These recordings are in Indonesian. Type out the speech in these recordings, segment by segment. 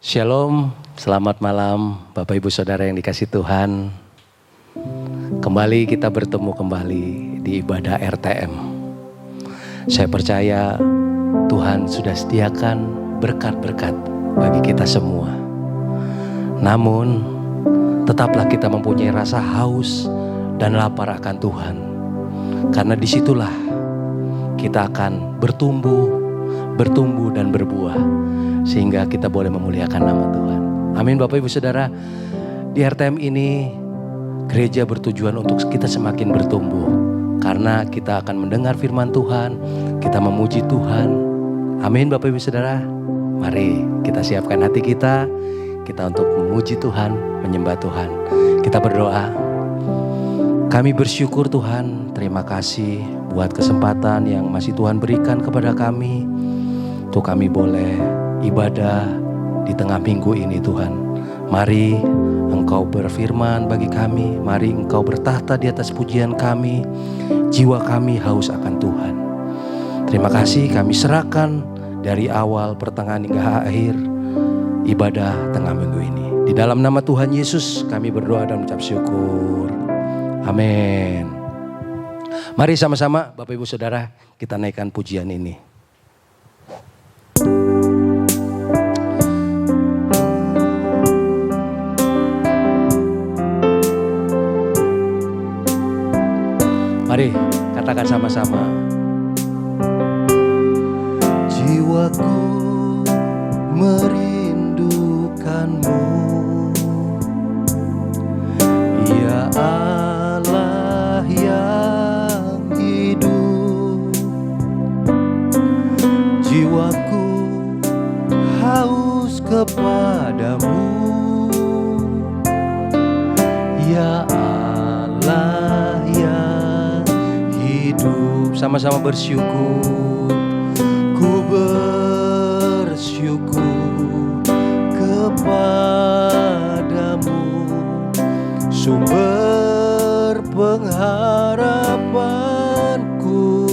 Shalom, selamat malam Bapak Ibu Saudara yang dikasih Tuhan. Kembali kita bertemu kembali di ibadah RTM. Saya percaya Tuhan sudah sediakan berkat-berkat bagi kita semua. Namun tetaplah kita mempunyai rasa haus dan lapar akan Tuhan. Karena disitulah kita akan bertumbuh dan berbuah. Sehingga kita boleh memuliakan nama Tuhan. Amin Bapak Ibu Saudara. Di RTM ini gereja bertujuan untuk kita semakin bertumbuh. Karena kita akan mendengar firman Tuhan. Kita memuji Tuhan. Amin Bapak Ibu Saudara. Mari kita siapkan hati kita. Kita untuk memuji Tuhan, menyembah Tuhan. Kita berdoa. Kami bersyukur Tuhan. Terima kasih buat kesempatan yang masih Tuhan berikan kepada kami. Untuk kami boleh ibadah di tengah minggu ini Tuhan. Mari Engkau berfirman bagi kami. Mari Engkau bertahta di atas pujian kami. Jiwa kami haus akan Tuhan. Terima kasih kami serahkan dari awal, pertengahan hingga akhir ibadah tengah minggu ini. Di dalam nama Tuhan Yesus kami berdoa dan mengucap syukur. Amin. Mari sama-sama Bapak Ibu Saudara kita naikkan pujian ini. Mari katakan sama-sama. Jiwaku merindukanmu, ya Allah yang hidup. Jiwaku haus kepadamu, ya Allah yang hidup. Sama-sama bersyukur. Ku bersyukur kepadamu, sumber pengharapanku,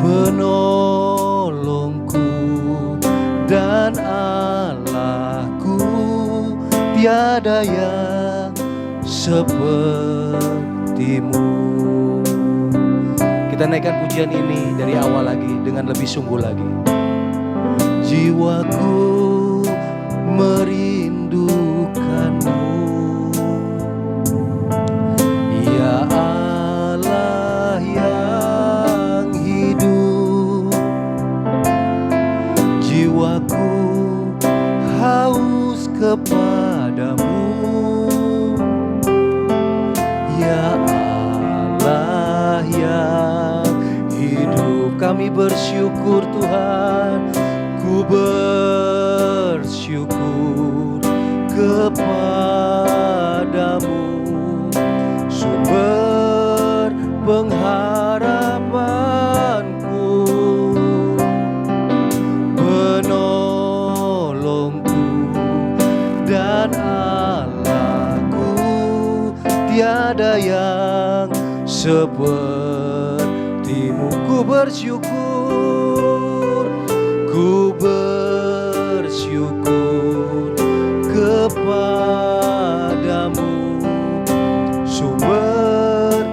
penolongku dan Allahku. Tiada yang sepertimu. Kita naikkan pujian ini dari awal lagi dengan lebih sungguh lagi. Jiwaku merindukanmu, ya Allah yang hidup. Jiwaku haus kepadamu, ya Allah yang hidup. Kami bersyukur Tuhan. Ku bersyukur kepadamu, sumber pengharapanku, penolongku dan Allahku. Tiada yang sepertimu. Ku bersyukur, ku bersyukur kepadamu, sumber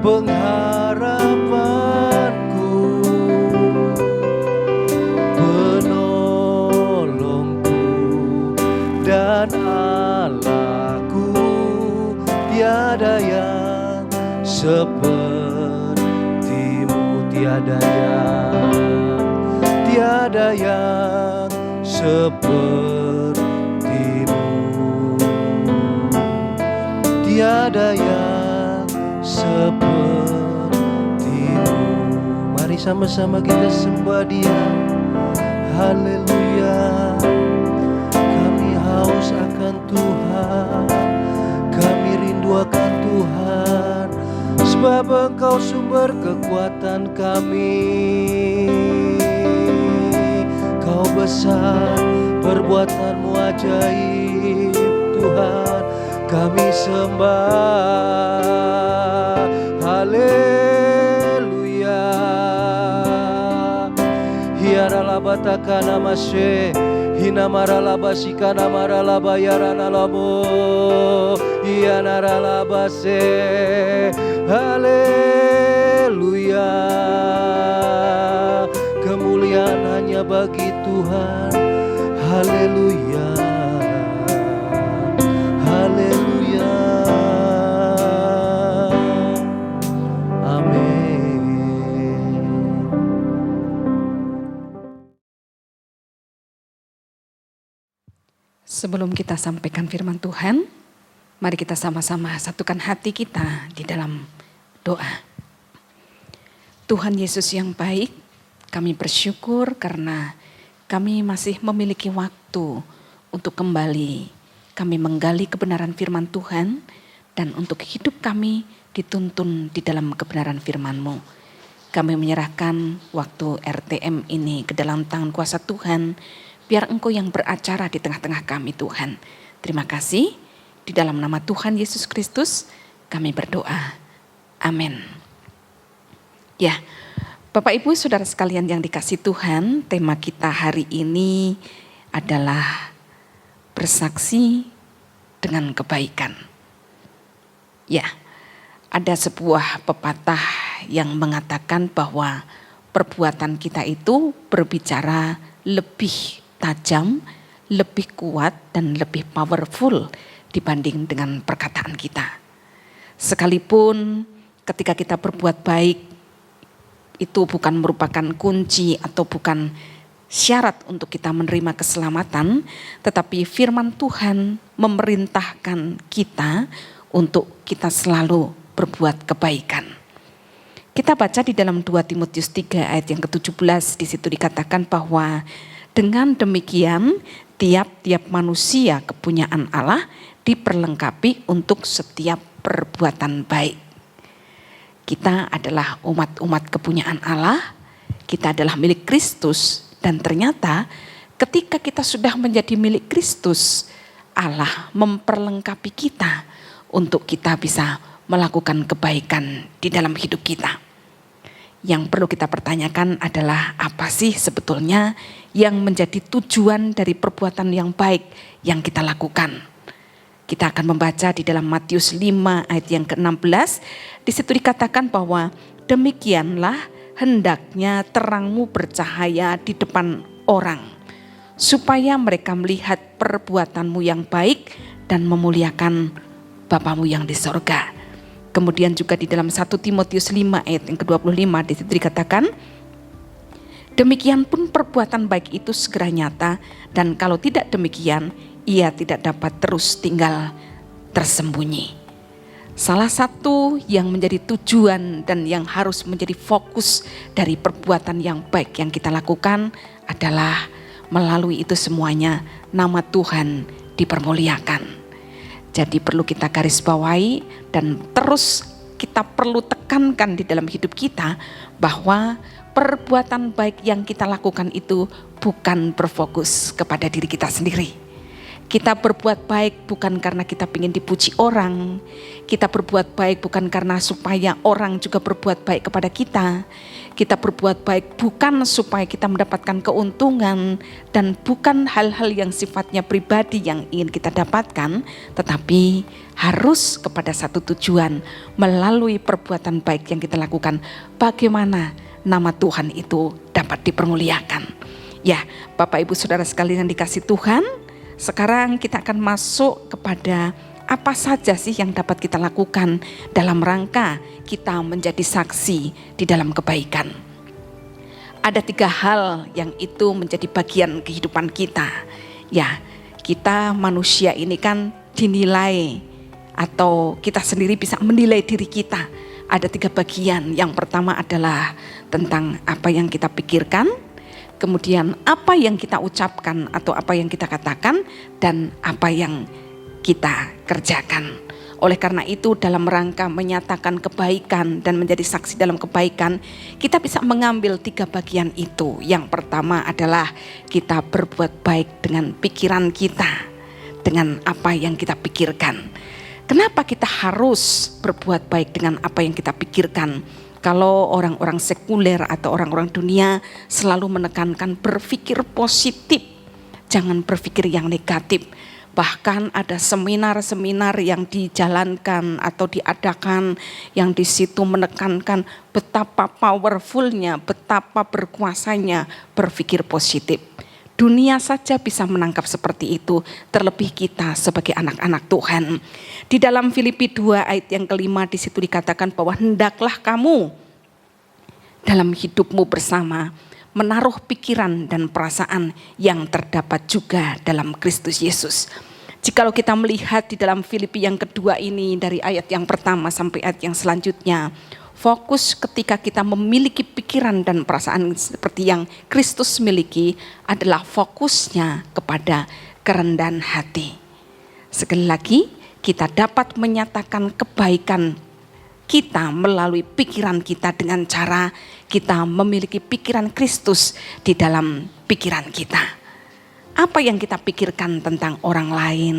pengharapanku, penolongku dan Allahku. Tiada yang sepertimu, tiada yang sepertimu, tiada yang sepertimu. Mari sama-sama kita sembah Dia. Haleluya. Kami haus akan Tuhan, kami rindu akan Tuhan, sebab Engkau sumber kekuatan kami. Kau besar, perbuatanmu ajaib Tuhan, kami sembah. Haleluya. Hiarala batakana mashe, Hina maralaba sikana maralaba yarana lamo iya naralaba se. Haleluya, kemuliaan hanya bagi Tuhan. Haleluya, haleluya, amin. Sebelum kita sampaikan firman Tuhan, mari kita sama-sama satukan hati kita di dalam doa. Tuhan Yesus yang baik, kami bersyukur karena kami masih memiliki waktu untuk kembali kami menggali kebenaran firman Tuhan, dan untuk hidup kami dituntun di dalam kebenaran firman-Mu. Kami menyerahkan waktu RTM ini ke dalam tangan kuasa Tuhan, biar Engkau yang beracara di tengah-tengah kami Tuhan. Terima kasih, di dalam nama Tuhan Yesus Kristus kami berdoa. Amin. Ya, Bapak Ibu Saudara sekalian yang dikasihi Tuhan, tema kita hari ini adalah bersaksi dengan kebaikan. Ya, ada sebuah pepatah yang mengatakan bahwa perbuatan kita itu berbicara lebih tajam, lebih kuat, dan lebih powerful dibanding dengan perkataan kita. Sekalipun ketika kita berbuat baik, itu bukan merupakan kunci atau bukan syarat untuk kita menerima keselamatan, tetapi firman Tuhan memerintahkan kita untuk kita selalu berbuat kebaikan. Kita baca di dalam 2 Timotius 3 ayat yang ke-17, di situ dikatakan bahwa dengan demikian tiap-tiap manusia kepunyaan Allah diperlengkapi untuk setiap perbuatan baik. Kita adalah umat-umat kepunyaan Allah, kita adalah milik Kristus, dan ternyata ketika kita sudah menjadi milik Kristus, Allah memperlengkapi kita untuk kita bisa melakukan kebaikan di dalam hidup kita. Yang perlu kita pertanyakan adalah apa sih sebetulnya yang menjadi tujuan dari perbuatan yang baik yang kita lakukan. Kita akan membaca di dalam Matius 5 ayat yang ke-16. Di situ dikatakan bahwa demikianlah hendaknya terangmu bercahaya di depan orang, supaya mereka melihat perbuatanmu yang baik dan memuliakan Bapamu yang di sorga. Kemudian juga di dalam 1 Timotius 5 ayat yang ke-25, di situ dikatakan, demikian pun perbuatan baik itu segera nyata, dan kalau tidak demikian, ia tidak dapat terus tinggal tersembunyi. Salah satu yang menjadi tujuan dan yang harus menjadi fokus dari perbuatan yang baik yang kita lakukan adalah melalui itu semuanya nama Tuhan dipermuliakan. Jadi perlu kita garis bawahi dan terus kita perlu tekankan di dalam hidup kita bahwa perbuatan baik yang kita lakukan itu bukan berfokus kepada diri kita sendiri. Kita berbuat baik bukan karena kita ingin dipuji orang. Kita berbuat baik bukan karena supaya orang juga berbuat baik kepada kita. Kita berbuat baik bukan supaya kita mendapatkan keuntungan, dan bukan hal-hal yang sifatnya pribadi yang ingin kita dapatkan, tetapi harus kepada satu tujuan, melalui perbuatan baik yang kita lakukan, bagaimana nama Tuhan itu dapat dipermuliakan. Ya, Bapak Ibu Saudara sekalian yang dikasihi Tuhan, sekarang kita akan masuk kepada apa saja sih yang dapat kita lakukan dalam rangka kita menjadi saksi di dalam kebaikan. Ada 3 hal yang itu menjadi bagian kehidupan kita. Ya, kita manusia ini kan dinilai, atau kita sendiri bisa menilai diri kita. Ada 3 bagian. Yang pertama adalah tentang apa yang kita pikirkan, kemudian apa yang kita ucapkan atau apa yang kita katakan, dan apa yang kita kerjakan. Oleh karena itu, dalam rangka menyatakan kebaikan dan menjadi saksi dalam kebaikan, kita bisa mengambil 3 bagian itu. Yang pertama adalah kita berbuat baik dengan pikiran kita, dengan apa yang kita pikirkan. Kenapa kita harus berbuat baik dengan apa yang kita pikirkan? Kalau orang-orang sekuler atau orang-orang dunia selalu menekankan berpikir positif. jangan berpikir yang negatif. Bahkan ada seminar-seminar yang dijalankan atau diadakan yang di situ menekankan betapa powerfulnya, betapa berkuasanya berpikir positif. Dunia saja bisa menangkap seperti itu, terlebih kita sebagai anak-anak Tuhan. Di dalam Filipi 2 ayat yang kelima di situ dikatakan bahwa hendaklah kamu dalam hidupmu bersama menaruh pikiran dan perasaan yang terdapat juga dalam Kristus Yesus. Jikalau kita melihat di dalam Filipi yang kedua ini dari ayat yang pertama sampai ayat yang selanjutnya, fokus ketika kita memiliki pikiran dan perasaan seperti yang Kristus miliki adalah fokusnya kepada kerendahan hati. Sekali lagi, kita dapat menyatakan kebaikan kita melalui pikiran kita dengan cara kita memiliki pikiran Kristus di dalam pikiran kita. Apa yang kita pikirkan tentang orang lain?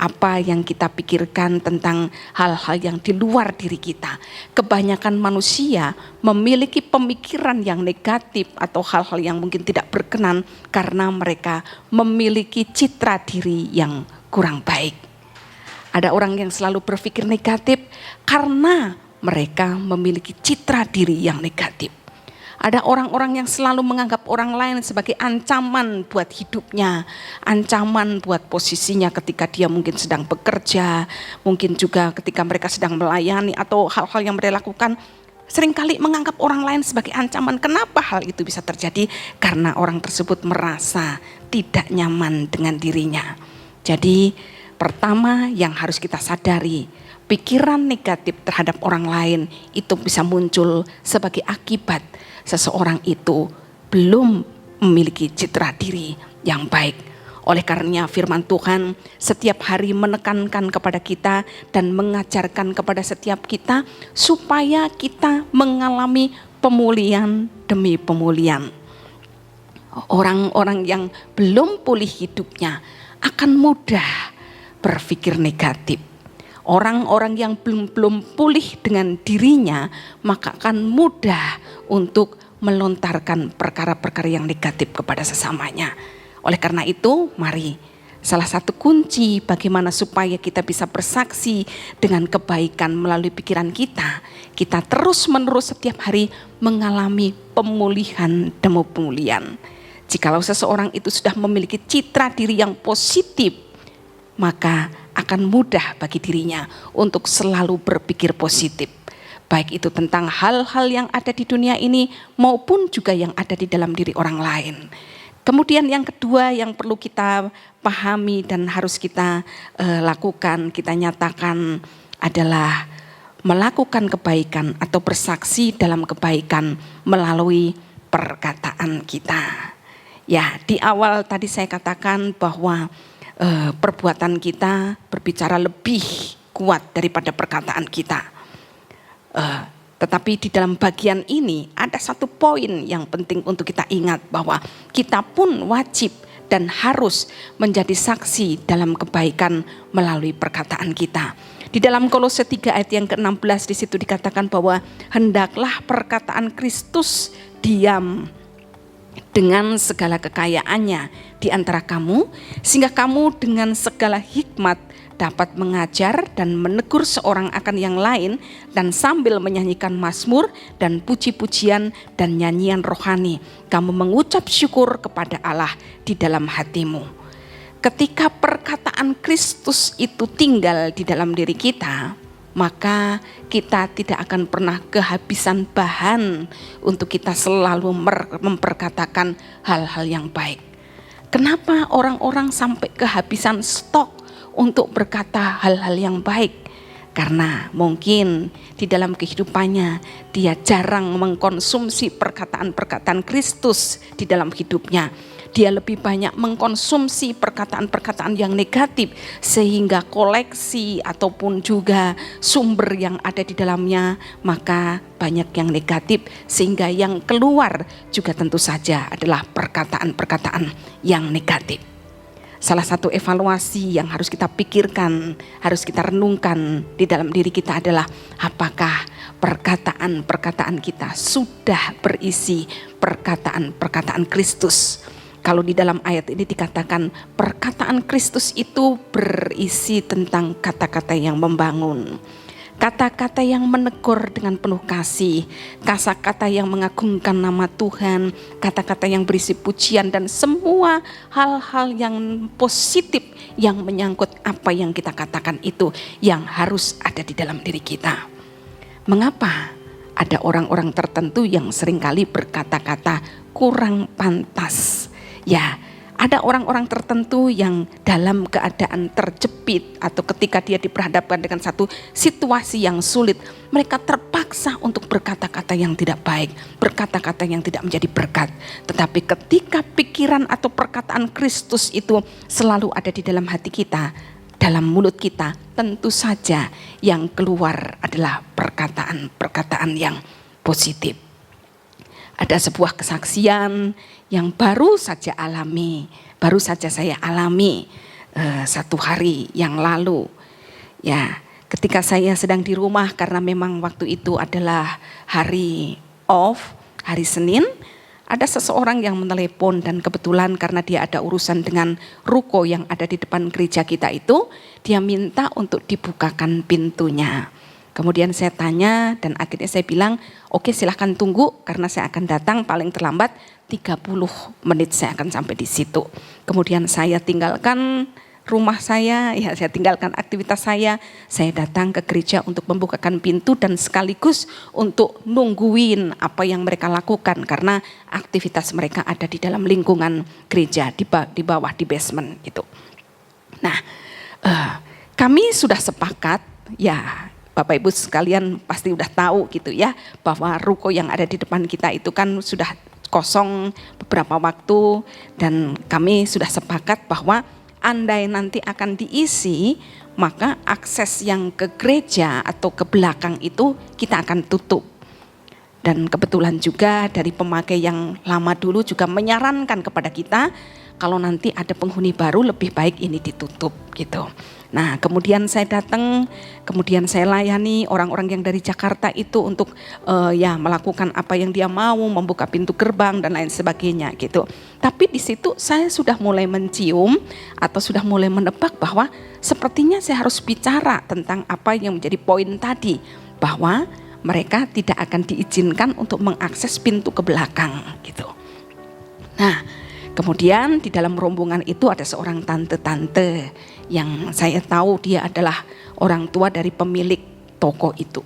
Apa yang kita pikirkan tentang hal-hal yang di luar diri kita? Kebanyakan manusia memiliki pemikiran yang negatif atau hal-hal yang mungkin tidak berkenan karena mereka memiliki citra diri yang kurang baik. Ada orang yang selalu berpikir negatif karena mereka memiliki citra diri yang negatif. Ada orang-orang yang selalu menganggap orang lain sebagai ancaman buat hidupnya, ancaman buat posisinya ketika dia mungkin sedang bekerja, mungkin juga ketika mereka sedang melayani atau hal-hal yang mereka lakukan. Seringkali menganggap orang lain sebagai ancaman. Kenapa hal itu bisa terjadi? Karena orang tersebut merasa tidak nyaman dengan dirinya. Jadi pertama yang harus kita sadari, pikiran negatif terhadap orang lain itu bisa muncul sebagai akibat seseorang itu belum memiliki citra diri yang baik. Oleh karenanya firman Tuhan setiap hari menekankan kepada kita dan mengajarkan kepada setiap kita supaya kita mengalami pemulihan demi pemulihan. Orang-orang yang belum pulih hidupnya akan mudah berpikir negatif. Orang-orang yang belum pulih dengan dirinya maka akan mudah untuk melontarkan perkara-perkara yang negatif kepada sesamanya. Oleh karena itu, mari salah satu kunci bagaimana supaya kita bisa bersaksi dengan kebaikan melalui pikiran kita, kita terus-menerus setiap hari mengalami pemulihan demi pemulihan. Jikalau seseorang itu sudah memiliki citra diri yang positif, maka akan mudah bagi dirinya untuk selalu berpikir positif. Baik itu tentang hal-hal yang ada di dunia ini maupun juga yang ada di dalam diri orang lain. Kemudian yang kedua yang perlu kita pahami dan harus kita lakukan, kita nyatakan adalah melakukan kebaikan atau bersaksi dalam kebaikan melalui perkataan kita. Ya, di awal tadi saya katakan bahwa perbuatan kita berbicara lebih kuat daripada perkataan kita. Tetapi di dalam bagian ini ada satu poin yang penting untuk kita ingat bahwa kita pun wajib dan harus menjadi saksi dalam kebaikan melalui perkataan kita. Di dalam Kolose 3 ayat yang ke-16 di situ dikatakan bahwa hendaklah perkataan Kristus diam dengan segala kekayaannya di antara kamu, sehingga kamu dengan segala hikmat dapat mengajar dan menegur seorang akan yang lain, dan sambil menyanyikan mazmur dan puji-pujian dan nyanyian rohani, kamu mengucap syukur kepada Allah di dalam hatimu. Ketika perkataan Kristus itu tinggal di dalam diri kita, maka kita tidak akan pernah kehabisan bahan untuk kita selalu memperkatakan hal-hal yang baik. Kenapa orang-orang sampai kehabisan stok untuk berkata hal-hal yang baik? Karena mungkin di dalam kehidupannya dia jarang mengkonsumsi perkataan-perkataan Kristus di dalam hidupnya. Dia lebih banyak mengkonsumsi perkataan-perkataan yang negatif, sehingga koleksi ataupun juga sumber yang ada di dalamnya maka banyak yang negatif, sehingga yang keluar juga tentu saja adalah perkataan-perkataan yang negatif. Salah satu evaluasi yang harus kita pikirkan, harus kita renungkan di dalam diri kita adalah apakah perkataan-perkataan kita sudah berisi perkataan-perkataan Kristus. Kalau di dalam ayat ini dikatakan perkataan Kristus itu berisi tentang kata-kata yang membangun, kata-kata yang menegur dengan penuh kasih, kata-kata yang mengagungkan nama Tuhan, kata-kata yang berisi pujian dan semua hal-hal yang positif yang menyangkut apa yang kita katakan itu yang harus ada di dalam diri kita. Mengapa ada orang-orang tertentu yang seringkali berkata-kata kurang pantas? Ya, ada orang-orang tertentu yang dalam keadaan terjepit atau ketika dia diperhadapkan dengan satu situasi yang sulit, mereka terpaksa untuk berkata-kata yang tidak baik, berkata-kata yang tidak menjadi berkat. Tetapi ketika pikiran atau perkataan Kristus itu selalu ada di dalam hati kita, dalam mulut kita, tentu saja yang keluar adalah perkataan-perkataan yang positif. Ada sebuah kesaksian yang baru saja saya alami 1 hari yang lalu. Ya, ketika saya sedang di rumah karena memang waktu itu adalah hari off, hari Senin, ada seseorang yang menelepon dan kebetulan karena dia ada urusan dengan ruko yang ada di depan gereja kita itu, dia minta untuk dibukakan pintunya. Kemudian saya tanya dan akhirnya saya bilang, oke, silahkan tunggu karena saya akan datang paling terlambat 30 menit saya akan sampai di situ. Kemudian saya tinggalkan rumah saya tinggalkan aktivitas saya datang ke gereja untuk membukakan pintu dan sekaligus untuk nungguin apa yang mereka lakukan karena aktivitas mereka ada di dalam lingkungan gereja di bawah di basement gitu. Nah, kami sudah sepakat ya. Bapak Ibu sekalian pasti udah tahu gitu ya, bahwa ruko yang ada di depan kita itu kan sudah kosong beberapa waktu dan kami sudah sepakat bahwa andai nanti akan diisi, maka akses yang ke gereja atau ke belakang itu kita akan tutup. Dan kebetulan juga dari pemakai yang lama dulu juga menyarankan kepada kita, kalau nanti ada penghuni baru lebih baik ini ditutup gitu. Nah, kemudian saya datang, kemudian saya layani orang-orang yang dari Jakarta itu untuk melakukan apa yang dia mau, membuka pintu gerbang dan lain sebagainya gitu. Tapi di situ saya sudah mulai mencium atau sudah mulai menebak bahwa sepertinya saya harus bicara tentang apa yang menjadi poin tadi, bahwa mereka tidak akan diizinkan untuk mengakses pintu ke belakang gitu. Nah, kemudian di dalam rombongan itu ada seorang tante-tante yang saya tahu dia adalah orang tua dari pemilik toko itu.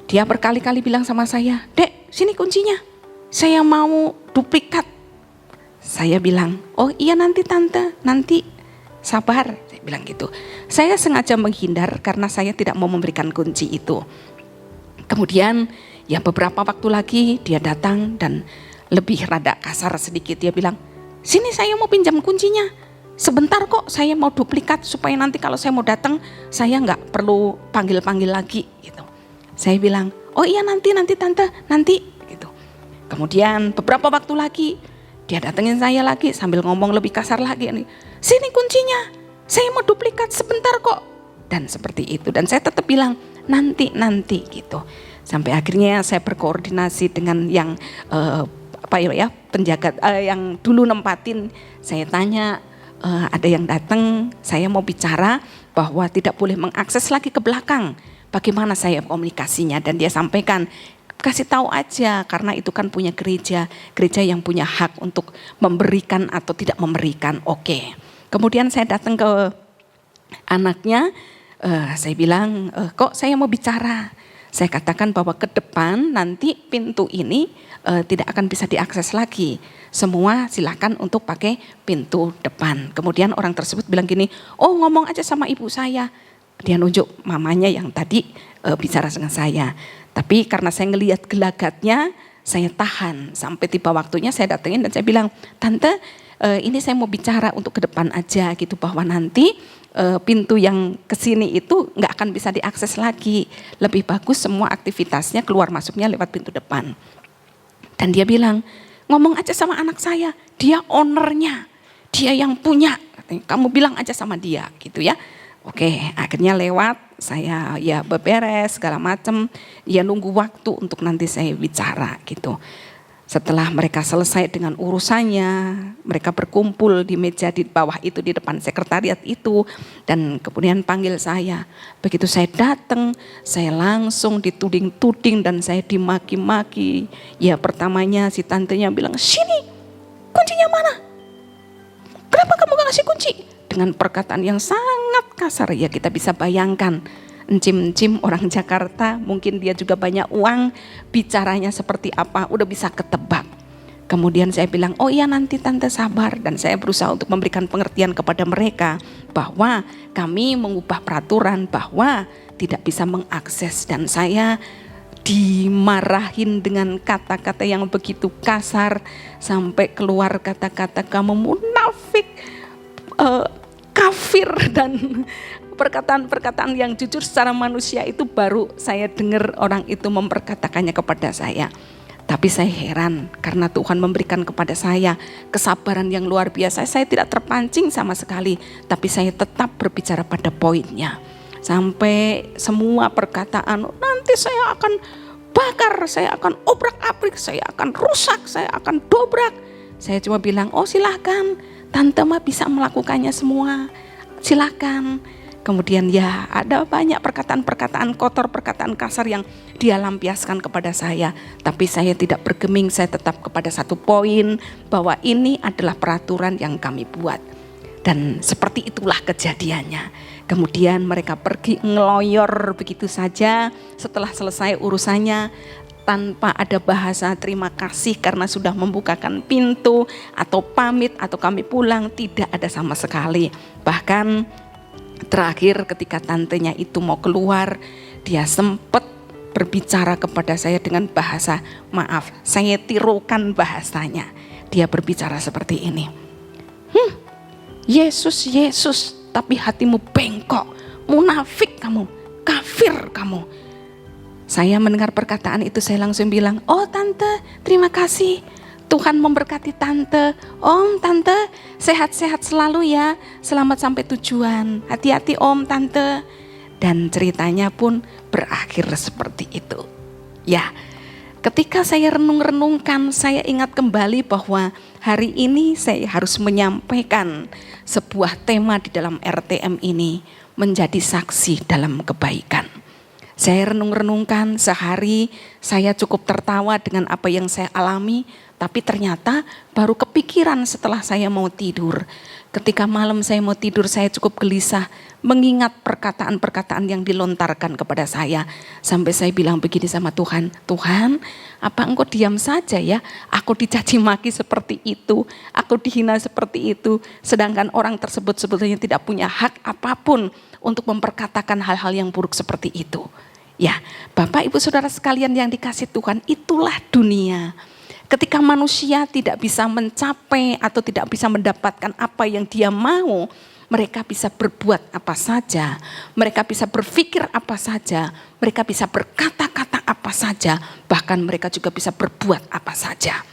Dia berkali-kali bilang sama saya, "Dek, sini kuncinya. Saya mau duplikat." Saya bilang, "Oh iya nanti tante, nanti sabar." Saya bilang gitu. Saya sengaja menghindar karena saya tidak mau memberikan kunci itu. Kemudian ya beberapa waktu lagi dia datang dan lebih rada kasar sedikit. Dia bilang, "Sini saya mau pinjam kuncinya. Sebentar kok saya mau duplikat supaya nanti kalau saya mau datang saya nggak perlu panggil-panggil lagi." Gitu. Saya bilang, "Oh iya nanti tante, nanti." Gitu. Kemudian beberapa waktu lagi dia datengin saya lagi sambil ngomong lebih kasar lagi. "Sini kuncinya, saya mau duplikat sebentar kok." Dan seperti itu. Dan saya tetap bilang, nanti gitu. Sampai akhirnya saya berkoordinasi dengan yang penjaga yang dulu nempatin. Saya tanya, ada yang datang, saya mau bicara bahwa tidak boleh mengakses lagi ke belakang. Bagaimana saya komunikasinya? Dan dia sampaikan, kasih tahu aja karena itu kan punya gereja yang punya hak untuk memberikan atau tidak memberikan. Oke. Kemudian saya datang ke anaknya, saya bilang, kok saya mau bicara. Saya katakan bahwa ke depan nanti pintu ini tidak akan bisa diakses lagi. Semua silakan untuk pakai pintu depan. Kemudian orang tersebut bilang gini, "Oh ngomong aja sama ibu saya." Dia nunjuk mamanya yang tadi bicara dengan saya. Tapi karena saya ngelihat gelagatnya, saya tahan. Sampai tiba waktunya saya datengin dan saya bilang, "Tante, ini saya mau bicara untuk ke depan aja gitu, bahwa nanti pintu yang kesini itu nggak akan bisa diakses lagi. Lebih bagus semua aktivitasnya keluar masuknya lewat pintu depan." Dan dia bilang, "Ngomong aja sama anak saya, dia ownernya, dia yang punya. Kamu bilang aja sama dia gitu ya." Oke, akhirnya lewat, saya ya beberes segala macam, ya nunggu waktu untuk nanti saya bicara gitu. Setelah mereka selesai dengan urusannya, mereka berkumpul di meja di bawah itu, di depan sekretariat itu, dan kemudian panggil saya. Begitu saya datang, saya langsung dituding-tuding dan saya dimaki-maki. Ya pertamanya si tantenya bilang, "Sini, kuncinya mana? Kenapa kamu gak kasih kunci?" Dengan perkataan yang sangat kasar. Ya kita bisa bayangkan, encim-encim orang Jakarta, mungkin dia juga banyak uang, bicaranya seperti apa, udah bisa ketebak. Kemudian saya bilang, "Oh iya nanti tante sabar." Dan saya berusaha untuk memberikan pengertian kepada mereka bahwa kami mengubah peraturan bahwa tidak bisa mengakses. Dan saya dimarahin dengan kata-kata yang begitu kasar, sampai keluar kata-kata "kamu munafik", kafir, dan perkataan-perkataan yang jujur secara manusia itu baru saya dengar orang itu memperkatakannya kepada saya. Tapi saya heran karena Tuhan memberikan kepada saya kesabaran yang luar biasa. Saya tidak terpancing sama sekali, tapi saya tetap berbicara pada poinnya. Sampai semua perkataan, nanti saya akan bakar, saya akan obrak-abrik, saya akan rusak, saya akan dobrak. Saya cuma bilang, "Oh silahkan, tante mah bisa melakukannya semua, silahkan." Kemudian ya ada banyak perkataan-perkataan kotor, perkataan kasar yang dia lampiaskan kepada saya. Tapi saya tidak bergeming, saya tetap kepada satu poin bahwa ini adalah peraturan yang kami buat. Dan seperti itulah kejadiannya. Kemudian mereka pergi ngeloyor begitu saja setelah selesai urusannya, tanpa ada bahasa terima kasih karena sudah membukakan pintu, atau pamit, atau kami pulang, tidak ada sama sekali. Bahkan terakhir ketika tantenya itu mau keluar, dia sempat berbicara kepada saya dengan bahasa, maaf saya tirukan bahasanya. Dia berbicara seperti ini, "Yesus, Yesus, tapi hatimu bengkok, munafik kamu, kafir kamu." Saya mendengar perkataan itu, saya langsung bilang, "Oh tante, terima kasih. Tuhan memberkati tante. Om, tante sehat-sehat selalu ya. Selamat sampai tujuan. Hati-hati om, tante." Dan ceritanya pun berakhir seperti itu. Ya, ketika saya renung-renungkan, saya ingat kembali bahwa hari ini saya harus menyampaikan sebuah tema di dalam RTM ini, menjadi saksi dalam kebaikan. Saya renung-renungkan, sehari saya cukup tertawa dengan apa yang saya alami, tapi ternyata baru kepikiran setelah saya mau tidur. Ketika malam saya mau tidur, saya cukup gelisah mengingat perkataan-perkataan yang dilontarkan kepada saya. Sampai saya bilang begini sama Tuhan, "Tuhan, apa engkau diam saja ya? Aku dicaci maki seperti itu, aku dihina seperti itu, sedangkan orang tersebut sebetulnya tidak punya hak apapun untuk memperkatakan hal-hal yang buruk seperti itu." Ya, Bapak Ibu Saudara sekalian yang dikasih Tuhan, itulah dunia. Ketika manusia tidak bisa mencapai atau tidak bisa mendapatkan apa yang dia mau, mereka bisa berbuat apa saja, mereka bisa berpikir apa saja, mereka bisa berkata-kata apa saja, bahkan mereka juga bisa berbuat apa saja.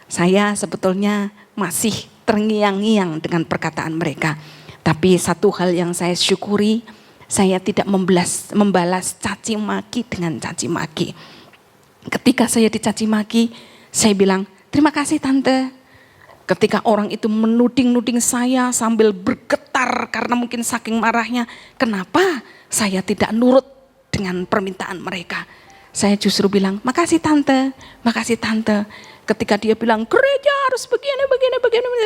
Saya sebetulnya masih terngiang-ngiang dengan perkataan mereka. Tapi satu hal yang saya syukuri, saya tidak membalas caci maki dengan caci maki. Ketika saya dicaci maki, saya bilang, "Terima kasih tante." Ketika orang itu menuding-nuding saya sambil bergetar karena mungkin saking marahnya, kenapa saya tidak nurut dengan permintaan mereka? Saya justru bilang, "Makasih tante, makasih tante." Ketika dia bilang, "Gereja harus begini,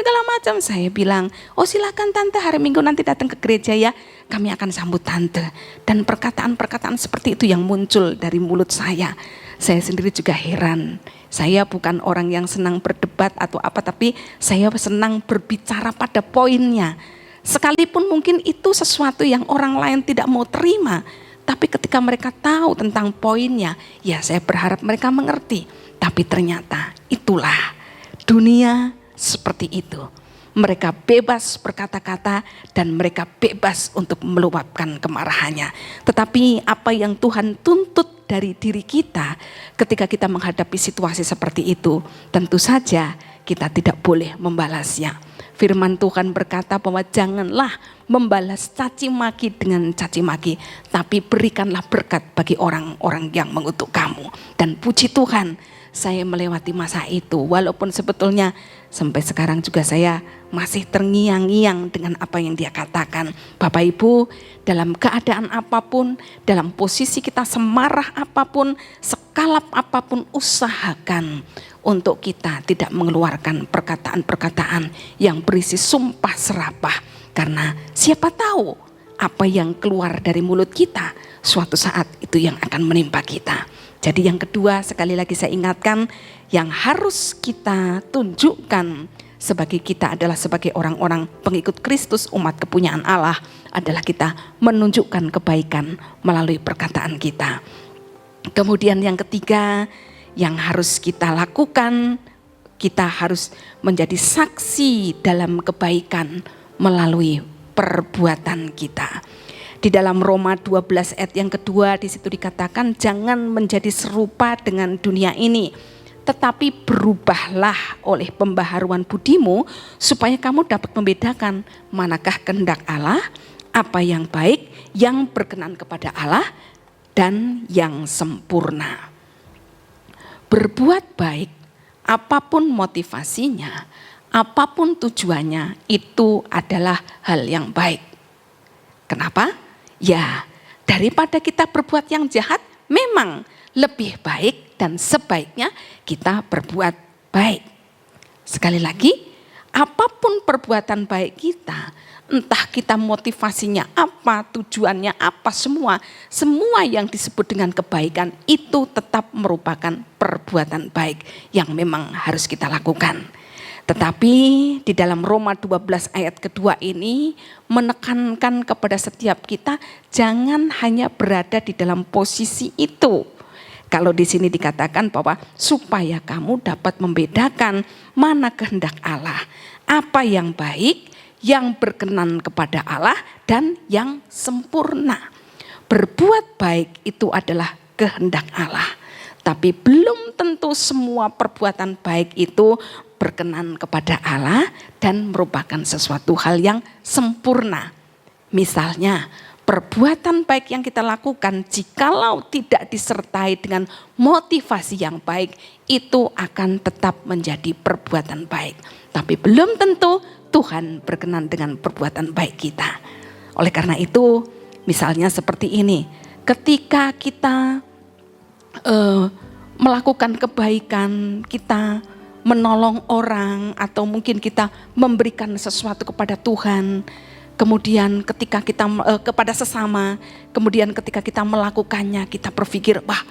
segala macam." Saya bilang, "Oh silakan tante, hari Minggu nanti datang ke gereja ya. Kami akan sambut tante." Dan perkataan-perkataan seperti itu yang muncul dari mulut saya. Saya sendiri juga heran. Saya bukan orang yang senang berdebat atau apa, tapi saya senang berbicara pada poinnya. Sekalipun mungkin itu sesuatu yang orang lain tidak mau terima, tapi ketika mereka tahu tentang poinnya, ya saya berharap mereka mengerti. Tapi ternyata itulah dunia seperti itu. Mereka bebas berkata-kata dan mereka bebas untuk meluapkan kemarahannya. Tetapi apa yang Tuhan tuntut dari diri kita ketika kita menghadapi situasi seperti itu, tentu saja kita tidak boleh membalasnya. Firman Tuhan berkata bahwa janganlah membalas caci maki dengan caci maki, tapi berikanlah berkat bagi orang-orang yang mengutuk kamu. Dan puji Tuhan, saya melewati masa itu, walaupun sebetulnya sampai sekarang juga saya masih terngiang-ngiang dengan apa yang dia katakan. Bapak Ibu, dalam keadaan apapun, dalam posisi kita semarah apapun, sekalap apapun, usahakan untuk kita tidak mengeluarkan perkataan-perkataan yang berisi sumpah serapah. Karena siapa tahu apa yang keluar dari mulut kita suatu saat itu yang akan menimpa kita. Jadi yang kedua, sekali lagi saya ingatkan, yang harus kita tunjukkan sebagai kita adalah sebagai orang-orang pengikut Kristus, umat kepunyaan Allah, adalah kita menunjukkan kebaikan melalui perkataan kita. Kemudian yang ketiga, yang harus kita lakukan, kita harus menjadi saksi dalam kebaikan melalui perbuatan kita. Di dalam Roma 12 ayat yang kedua, di situ dikatakan jangan menjadi serupa dengan dunia ini, tetapi berubahlah oleh pembaharuan budimu supaya kamu dapat membedakan manakah kehendak Allah, apa yang baik, yang berkenan kepada Allah, dan yang sempurna. Berbuat baik, apapun motivasinya, apapun tujuannya, itu adalah hal yang baik. Kenapa? Ya, daripada kita berbuat yang jahat, memang lebih baik dan sebaiknya kita berbuat baik. Sekali lagi, apapun perbuatan baik kita, entah kita motivasinya apa, tujuannya apa, semua yang disebut dengan kebaikan itu tetap merupakan perbuatan baik yang memang harus kita lakukan. Tetapi di dalam Roma 12 ayat kedua ini menekankan kepada setiap kita jangan hanya berada di dalam posisi itu. Kalau di sini dikatakan bahwa supaya kamu dapat membedakan mana kehendak Allah, apa yang baik, yang berkenan kepada Allah, dan yang sempurna. Berbuat baik itu adalah kehendak Allah. Tapi belum tentu semua perbuatan baik itu berkenan kepada Allah dan merupakan sesuatu hal yang sempurna. Misalnya, perbuatan baik yang kita lakukan jikalau tidak disertai dengan motivasi yang baik, itu akan tetap menjadi perbuatan baik. Tapi belum tentu Tuhan berkenan dengan perbuatan baik kita. Oleh karena itu, misalnya seperti ini, ketika kita melakukan kebaikan, kita menolong orang, atau mungkin kita memberikan sesuatu kepada Tuhan, kemudian ketika kita kepada sesama, kemudian ketika kita melakukannya, kita berpikir, wah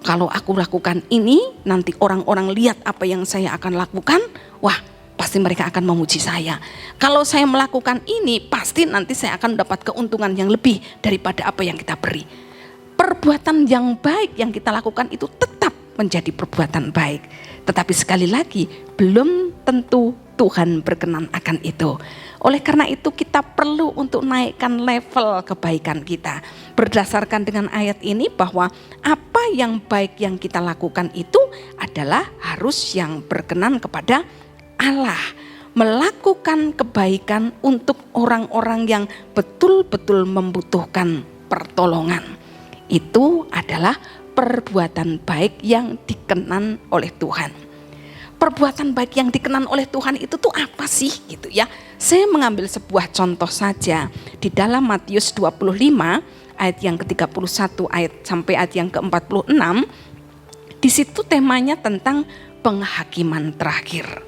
kalau aku lakukan ini, nanti orang-orang lihat apa yang saya akan lakukan, wah pasti mereka akan memuji saya. Kalau saya melakukan ini, pasti nanti saya akan mendapat keuntungan yang lebih daripada apa yang kita beri. Perbuatan yang baik yang kita lakukan itu tetap menjadi perbuatan baik. Tetapi sekali lagi, belum tentu Tuhan berkenan akan itu. Oleh karena itu kita perlu untuk naikkan level kebaikan kita. Berdasarkan dengan ayat ini bahwa apa yang baik yang kita lakukan itu adalah harus yang berkenan kepada Allah. Melakukan kebaikan untuk orang-orang yang betul-betul membutuhkan pertolongan. Itu adalah perbuatan baik yang dikenan oleh Tuhan. Perbuatan baik yang dikenan oleh Tuhan itu tuh apa sih gitu ya. Saya mengambil sebuah contoh saja di dalam Matius 25 ayat yang ke-31 ayat sampai ayat yang ke-46. Di situ temanya tentang penghakiman terakhir.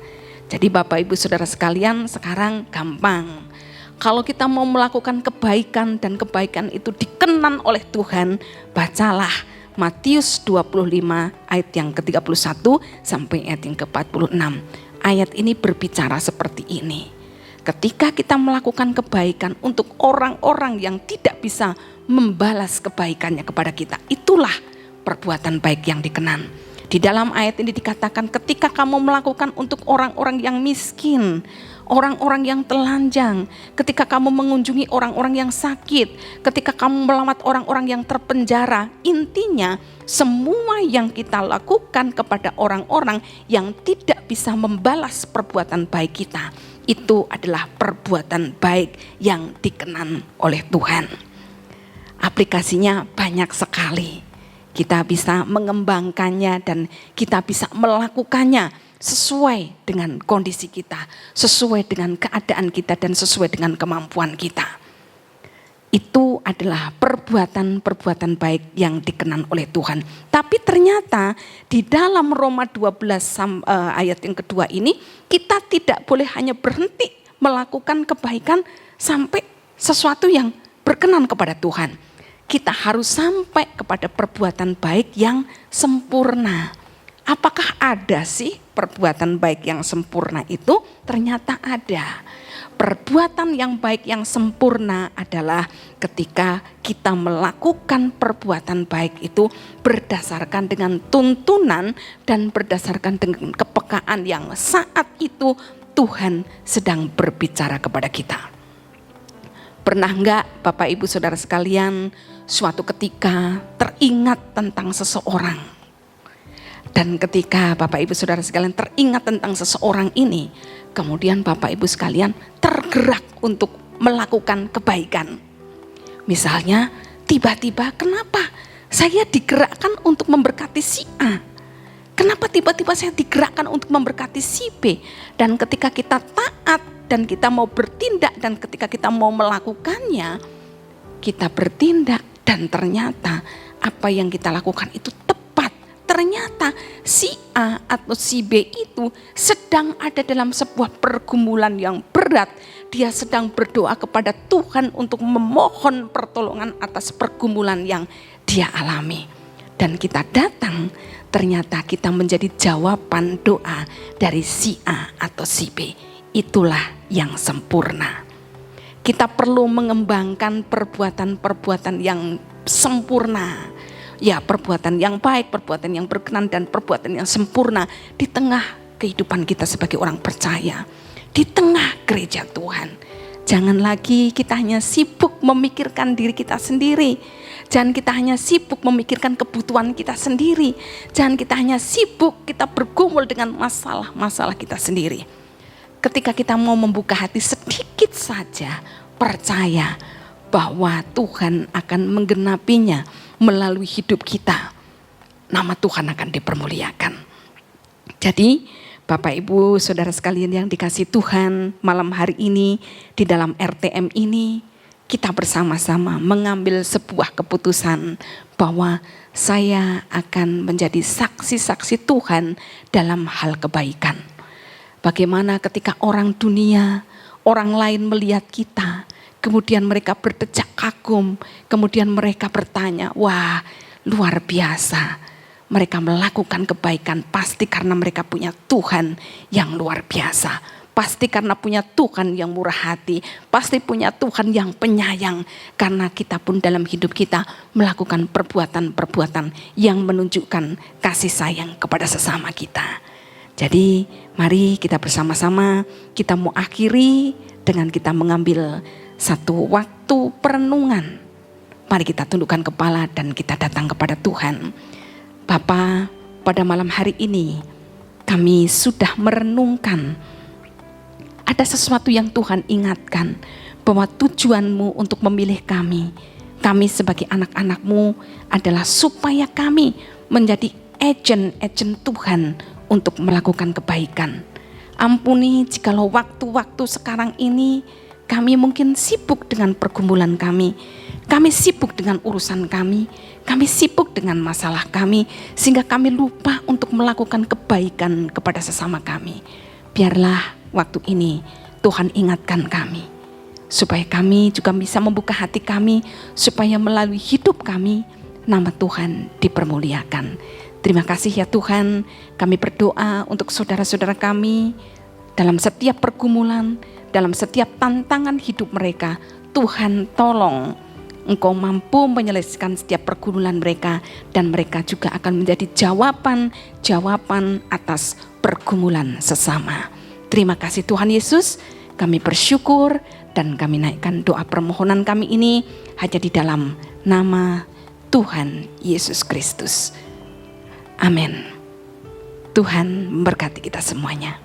Jadi Bapak Ibu Saudara sekalian, sekarang gampang. Kalau kita mau melakukan kebaikan dan kebaikan itu dikenan oleh Tuhan, bacalah Matius 25 ayat yang ke-31 sampai ayat yang ke-46. Ayat ini berbicara seperti ini. Ketika kita melakukan kebaikan untuk orang-orang yang tidak bisa membalas kebaikannya kepada kita, itulah perbuatan baik yang dikenan. Di dalam ayat ini dikatakan ketika kamu melakukan untuk orang-orang yang miskin, orang-orang yang telanjang, ketika kamu mengunjungi orang-orang yang sakit, ketika kamu melawat orang-orang yang terpenjara, intinya semua yang kita lakukan kepada orang-orang yang tidak bisa membalas perbuatan baik kita, itu adalah perbuatan baik yang dikenan oleh Tuhan. Aplikasinya banyak sekali. Kita bisa mengembangkannya dan kita bisa melakukannya sesuai dengan kondisi kita, sesuai dengan keadaan kita dan sesuai dengan kemampuan kita. Itu adalah perbuatan-perbuatan baik yang dikenan oleh Tuhan. Tapi ternyata di dalam Roma 12 ayat yang kedua ini, kita tidak boleh hanya berhenti melakukan kebaikan sampai sesuatu yang berkenan kepada Tuhan. Kita harus sampai kepada perbuatan baik yang sempurna. Apakah ada sih perbuatan baik yang sempurna itu? Ternyata ada. Perbuatan yang baik yang sempurna adalah ketika kita melakukan perbuatan baik itu berdasarkan dengan tuntunan dan berdasarkan dengan kepekaan yang saat itu Tuhan sedang berbicara kepada kita. Pernah enggak Bapak Ibu Saudara sekalian suatu ketika teringat tentang seseorang? Dan ketika Bapak Ibu Saudara sekalian teringat tentang seseorang ini, kemudian Bapak Ibu sekalian tergerak untuk melakukan kebaikan. Misalnya tiba-tiba kenapa saya digerakkan untuk memberkati si A? Kenapa tiba-tiba saya digerakkan untuk memberkati si B? Dan ketika kita taat dan kita mau bertindak dan ketika kita mau melakukannya, kita bertindak dan ternyata apa yang kita lakukan itu tepat. Ternyata si A atau si B itu sedang ada dalam sebuah pergumulan yang berat. Dia sedang berdoa kepada Tuhan untuk memohon pertolongan atas pergumulan yang dia alami. Dan kita datang, ternyata kita menjadi jawaban doa dari si A atau si B. Itulah yang sempurna. Kita perlu mengembangkan perbuatan-perbuatan yang sempurna. Ya, perbuatan yang baik, perbuatan yang berkenan dan perbuatan yang sempurna di tengah kehidupan kita sebagai orang percaya, di tengah gereja Tuhan. Jangan lagi kita hanya sibuk memikirkan diri kita sendiri. Jangan kita hanya sibuk memikirkan kebutuhan kita sendiri. Jangan kita hanya sibuk kita bergumul dengan masalah-masalah kita sendiri. Ketika kita mau membuka hati sedikit saja, percaya bahwa Tuhan akan menggenapinya melalui hidup kita. Nama Tuhan akan dipermuliakan. Jadi Bapak Ibu Saudara sekalian yang dikasihi Tuhan, malam hari ini di dalam RTM ini kita bersama-sama mengambil sebuah keputusan bahwa saya akan menjadi saksi-saksi Tuhan dalam hal kebaikan. Bagaimana ketika orang dunia, orang lain melihat kita, kemudian mereka berdecak kagum, kemudian mereka bertanya, wah luar biasa. Mereka melakukan kebaikan pasti karena mereka punya Tuhan yang luar biasa. Pasti karena punya Tuhan yang murah hati, pasti punya Tuhan yang penyayang. Karena kita pun dalam hidup kita melakukan perbuatan-perbuatan yang menunjukkan kasih sayang kepada sesama kita. Jadi mari kita bersama-sama kita mau akhiri dengan kita mengambil satu waktu perenungan. Mari kita tundukkan kepala dan kita datang kepada Tuhan. Bapa, pada malam hari ini kami sudah merenungkan. Ada sesuatu yang Tuhan ingatkan bahwa tujuan-Mu untuk memilih kami sebagai anak-anak-Mu adalah supaya kami menjadi agen-agen Tuhan untuk melakukan kebaikan. Ampuni jikalau waktu-waktu sekarang ini kami mungkin sibuk dengan pergumulan kami sibuk dengan urusan kami sibuk dengan masalah kami, sehingga kami lupa untuk melakukan kebaikan kepada sesama kami. Biarlah waktu ini Tuhan ingatkan kami, supaya kami juga bisa membuka hati kami, supaya melalui hidup kami, nama Tuhan dipermuliakan. Terima kasih ya Tuhan, kami berdoa untuk saudara-saudara kami, dalam setiap pergumulan, dalam setiap tantangan hidup mereka. Tuhan tolong Engkau mampu menyelesaikan setiap pergumulan mereka, dan mereka juga akan menjadi jawaban atas pergumulan sesama. Terima kasih Tuhan Yesus, kami bersyukur dan kami naikkan doa permohonan kami ini hanya di dalam nama Tuhan Yesus Kristus. Amin. Tuhan memberkati kita semuanya.